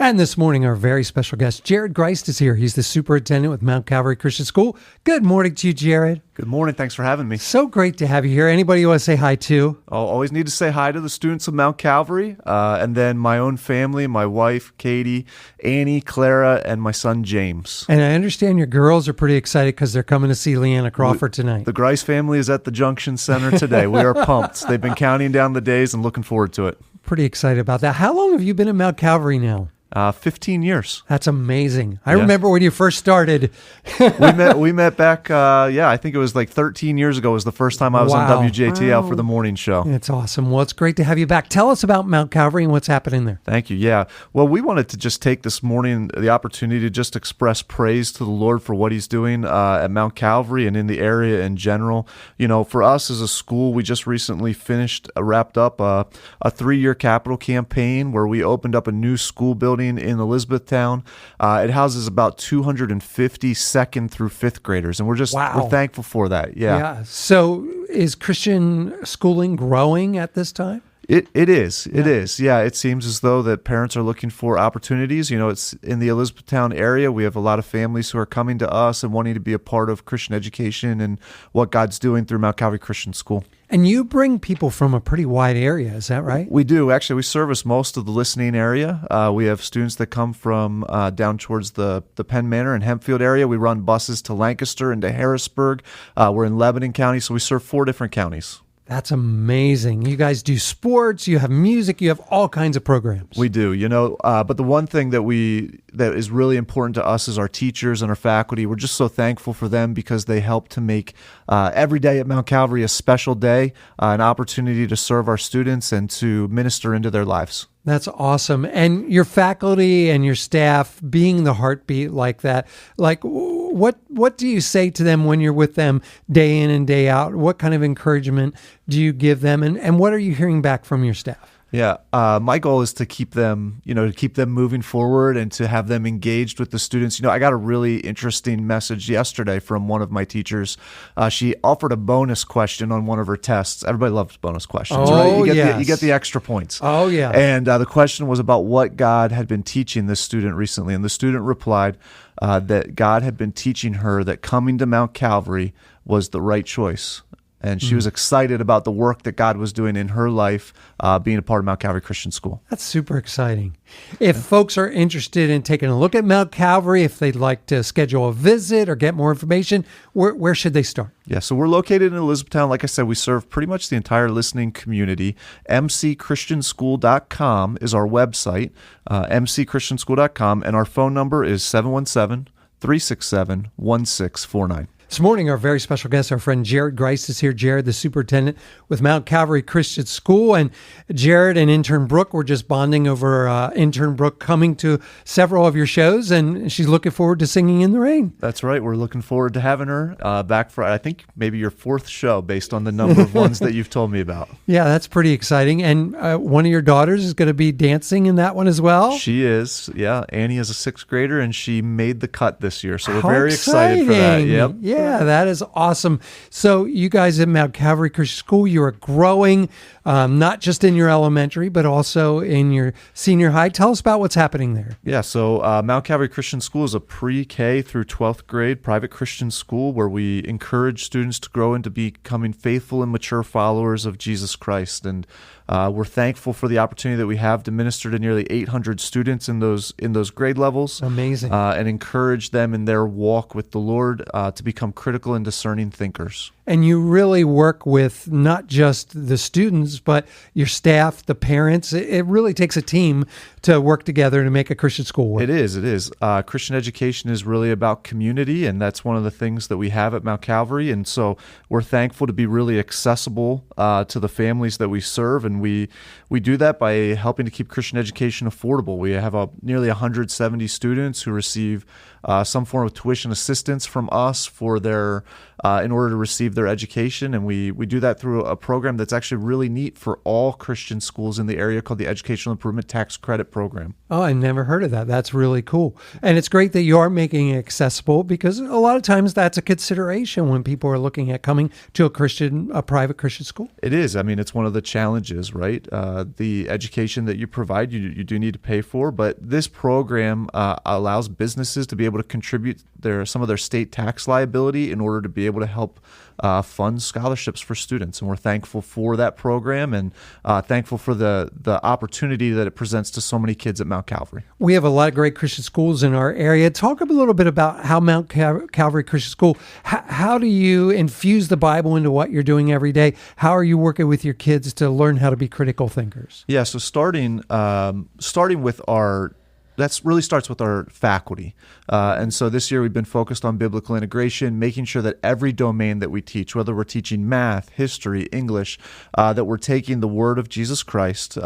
And this morning, our very special guest, Jared Griest, is here. He's the superintendent with Mount Calvary Christian School. Good morning to you, Jared. Good morning. Thanks for having me. So great to have you here. Anybody you want to say hi to? I'll always need to say hi to the students of Mount Calvary, and then my own family, my wife, Katie, Annie, Clara, and my son, James. And I understand your girls are pretty excited because they're coming to see Leanna Crawford tonight. The Griest family is at the Junction Center today. We are pumped. They've been counting down the days and looking forward to it. Pretty excited about that. How long have you been at Mount Calvary now? 15 years. That's amazing. I remember when you first started. we met back, I think it was like 13 years ago was the first time I was on WJTL for the morning show. It's awesome. Well, it's great to have you back. Tell us about Mount Calvary and what's happening there. Thank you. Yeah. Well, we wanted to just take this morning the opportunity to just express praise to the Lord for what he's doing at Mount Calvary and in the area in general. You know, for us as a school, we just recently wrapped up a 3-year capital campaign where we opened up a new school building in Elizabethtown. It houses about 250 second through fifth graders, and we're thankful for that. Yeah. So is Christian schooling growing at this time? It is. Yeah, it seems as though that parents are looking for opportunities. You know, it's in the Elizabethtown area. We have a lot of families who are coming to us and wanting to be a part of Christian education and what God's doing through Mount Calvary Christian School. And you bring people from a pretty wide area, is that right? We do. Actually, we service most of the listening area. We have students that come from down towards the Penn Manor and Hempfield area. We run buses to Lancaster and to Harrisburg. We're in Lebanon County, so we serve 4 different counties. That's amazing. You guys do sports, you have music, you have all kinds of programs. We do, but the one thing that is really important to us is our teachers and our faculty. We're just so thankful for them because they help to make every day at Mount Calvary a special day, an opportunity to serve our students and to minister into their lives. That's awesome. And your faculty and your staff being the heartbeat like that, like what do you say to them when you're with them day in and day out? What kind of encouragement do you give them? And what are you hearing back from your staff? Yeah, my goal is to keep them, moving forward and to have them engaged with the students. I got a really interesting message yesterday from one of my teachers. She offered a bonus question on one of her tests. Everybody loves bonus questions, right? You get the extra points. Oh, yeah. And the question was about what God had been teaching this student recently. And the student replied that God had been teaching her that coming to Mount Calvary was the right choice. And she was excited about the work that God was doing in her life, being a part of Mount Calvary Christian School. That's super exciting. If folks are interested in taking a look at Mount Calvary, if they'd like to schedule a visit or get more information, where should they start? Yeah, so we're located in Elizabethtown. Like I said, we serve pretty much the entire listening community. MCChristianschool.com is our website, mcchristianschool.com, and our phone number is 717-367-1649. This morning, our very special guest, our friend Jared Griest, is here. Jared, the superintendent with Mount Calvary Christian School. And Jared and intern Brooke were just bonding over intern Brooke coming to several of your shows, and she's looking forward to Singing in the Rain. That's right. We're looking forward to having her back for, I think, maybe your 4th show based on the number of ones that you've told me about. Yeah, that's pretty exciting. And one of your daughters is going to be dancing in that one as well? She is. Yeah. Annie is a 6th grader, and she made the cut this year. So we're very excited for that. Yep. Yeah, that is awesome. So you guys at Mount Calvary Christian School, you are growing, not just in your elementary, but also in your senior high. Tell us about what's happening there. Yeah, so Mount Calvary Christian School is a pre-K through 12th grade private Christian school where we encourage students to grow into becoming faithful and mature followers of Jesus Christ. And we're thankful for the opportunity that we have to minister to nearly 800 students in those grade levels. Amazing. And encourage them in their walk with the Lord to become critical and discerning thinkers. And you really work with not just the students, but your staff, the parents. It really takes a team to work together to make a Christian school work. It is. Christian education is really about community, and that's one of the things that we have at Mount Calvary. And so we're thankful to be really accessible to the families that we serve, and we do that by helping to keep Christian education affordable. We have nearly 170 students who receive some form of tuition assistance from us for their in order to receive their education, and we do that through a program that's actually really neat for all Christian schools in the area called the Educational Improvement Tax Credit Program. Oh, I never heard of that. That's really cool. And it's great that you are making it accessible, because a lot of times that's a consideration when people are looking at coming to a private Christian school. It is. I mean, it's one of the challenges, is, right? The education that you provide, you do need to pay for, but this program allows businesses to be able to contribute some of their state tax liability in order to be able to help fund scholarships for students. And we're thankful for that program and thankful for the opportunity that it presents to so many kids at Mount Calvary. We have a lot of great Christian schools in our area. Talk a little bit about how Mount Calvary Christian School, how do you infuse the Bible into what you're doing every day? How are you working with your kids to learn how to be critical thinkers? Yeah, so starting with that really starts with our faculty. And so this year we've been focused on biblical integration, making sure that every domain that we teach, whether we're teaching math, history, English, that we're taking the word of Jesus Christ,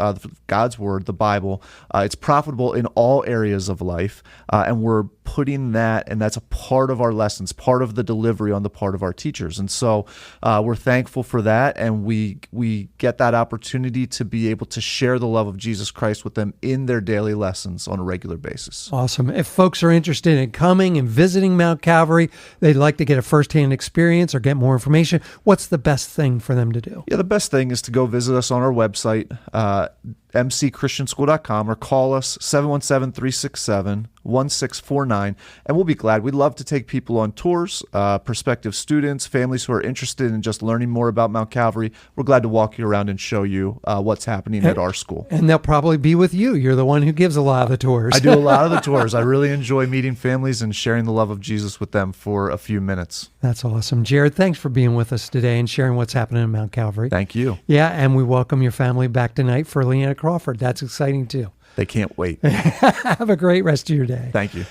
God's word, the Bible, it's profitable in all areas of life. And we're putting that, and that's a part of our lessons, part of the delivery on the part of our teachers. And so we're thankful for that, and we get that opportunity to be able to share the love of Jesus Christ with them in their daily lessons on a regular basis. Awesome. If folks are interested in coming and visiting Mount Calvary, they'd like to get a firsthand experience or get more information, what's the best thing for them to do? Yeah, the best thing is to go visit us on our website, mcchristianschool.com, or call us 717-367-1649, and we'll be glad. We'd love to take people on tours, prospective students, families who are interested in just learning more about Mount Calvary. We're glad to walk you around and show you what's happening at our school. And they'll probably be with you. You're the one who gives a lot of the tours. I do a lot of the tours. I really enjoy meeting families and sharing the love of Jesus with them for a few minutes. That's awesome. Jared, thanks for being with us today and sharing what's happening at Mount Calvary. Thank you. Yeah, and we welcome your family back tonight for Leanna Crawford. That's exciting too. They can't wait. Have a great rest of your day. Thank you.